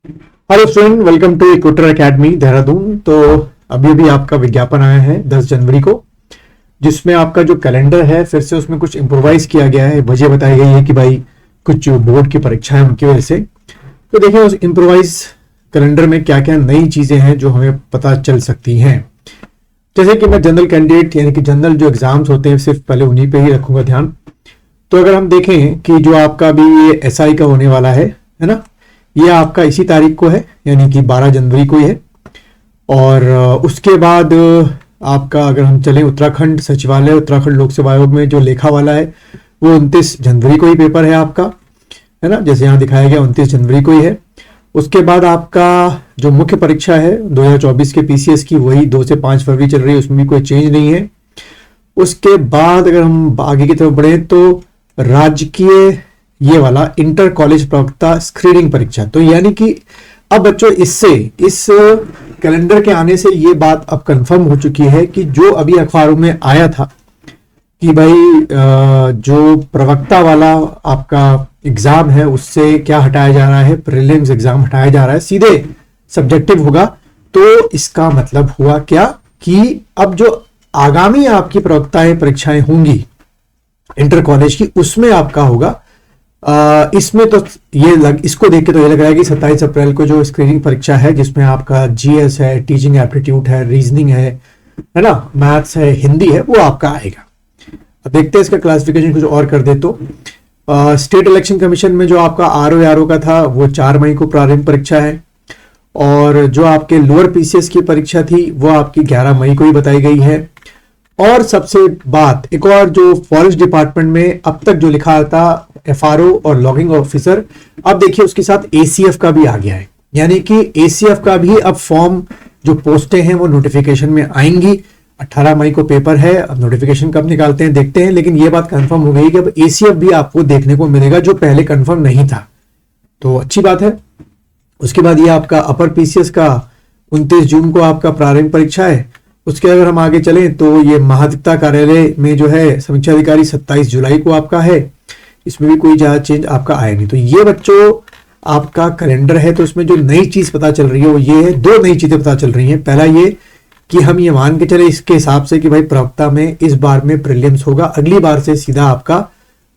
Hello friend, welcome to Equator Academy Dehradun. तो अभी अभी आपका विज्ञापन आया है 10 जनवरी को, जिसमें आपका जो कैलेंडर है फिर से उसमें कुछ इम्प्रोवाइज किया गया है। वजह बताई गई है कि भाई कुछ जो बोर्ड की परीक्षा है उनकी वजह से। तो देखिए उस इम्प्रोवाइज कैलेंडर में क्या क्या नई चीजें हैं जो हमें पता चल सकती हैं। जैसे कि मैं जनरल कैंडिडेट यानी कि जनरल जो एग्जाम्स होते हैं सिर्फ पहले उन्हीं पे ही रखूंगा ध्यान। तो अगर हम देखें कि जो आपका अभी ये एसआई का होने वाला है ना, ये आपका इसी तारीख को है यानी कि 12 जनवरी को ही है। और उसके बाद आपका अगर हम चलें उत्तराखंड सचिवालय उत्तराखंड लोक सेवा आयोग में जो लेखा वाला है वो 29 जनवरी को ही पेपर है आपका, है ना, जैसे यहाँ दिखाया गया 29 जनवरी को ही है। उसके बाद आपका जो मुख्य परीक्षा है 2024 के पीसीएस की वही 2 से 5 फरवरी चल रही है, उसमें भी कोई चेंज नहीं है। उसके बाद अगर हम आगे की तरफ बढ़े तो राजकीय ये वाला इंटर कॉलेज प्रवक्ता स्क्रीनिंग परीक्षा। तो यानी कि अब बच्चों इस कैलेंडर के आने से ये बात अब कंफर्म हो चुकी है कि जो अभी अखबारों में आया था कि भाई जो प्रवक्ता वाला आपका एग्जाम है उससे क्या हटाया जा रहा है, प्रीलिम्स एग्जाम हटाया जा रहा है, सीधे सब्जेक्टिव होगा। तो इसका मतलब हुआ क्या कि अब जो आगामी आपकी प्रवक्ताएं परीक्षाएं होंगी इंटर कॉलेज की उसमें आपका होगा। इसमें तो इसको देख के तो ये लग रहा है कि 27 अप्रैल को जो स्क्रीनिंग परीक्षा है जिसमें आपका जीएस है, टीचिंग एप्टीट्यूड है, रीजनिंग है ना, मैथ्स है, हिंदी है, वो आपका आएगा। अब देखते हैं इसका क्लासिफिकेशन कुछ और कर दे तो स्टेट इलेक्शन कमीशन में जो आपका आरओ का था वो 4 मई को प्रारंभिक परीक्षा है। और जो आपके लोअर पीसीएस की परीक्षा थी वो आपकी 11 मई को ही बताई गई है। और सबसे बात एक और, जो फॉरेस्ट डिपार्टमेंट में अब तक जो लिखा था एफआरओ और लॉगिंग ऑफिसर, अब देखिए उसके साथ एसीएफ का भी आ गया है। यानी कि एसीएफ का भी अब फॉर्म जो पोस्टें हैं वो नोटिफिकेशन में आएंगी। 18 मई को पेपर है, अब नोटिफिकेशन कब निकालते हैं देखते हैं। लेकिन ये बात कंफर्म हो गई कि अब एसीएफ भी आपको देखने को मिलेगा जो पहले कंफर्म नहीं था, तो अच्छी बात है। उसके बाद ये आपका अपर पीसीएस का 29 जून को आपका प्रारंभिक परीक्षा है। उसके अगर हम आगे चलें तो ये महाधिवक्ता कार्यालय में जो है समीक्षा अधिकारी 27 जुलाई को आपका है, इसमें भी कोई ज्यादा चेंज आपका आया नहीं। तो ये बच्चों आपका कैलेंडर है। तो इसमें जो नई चीज पता चल रही है वो ये है, 2 नई चीजें पता चल रही हैं। पहला ये कि हम ये मान के चले इसके हिसाब से कि भाई प्रवक्ता में इस बार में प्रीलिम्स होगा, अगली बार से सीधा आपका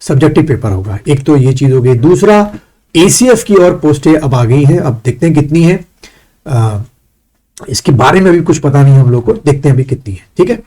सब्जेक्टिव पेपर होगा। एक तो ये चीज हो गई। दूसरा एसीएफ की और पोस्टें अब आ गई हैं, अब देखते हैं कितनी है। इसके बारे में अभी कुछ पता नहीं हम लोग को, देखते हैं अभी कितनी है। ठीक है।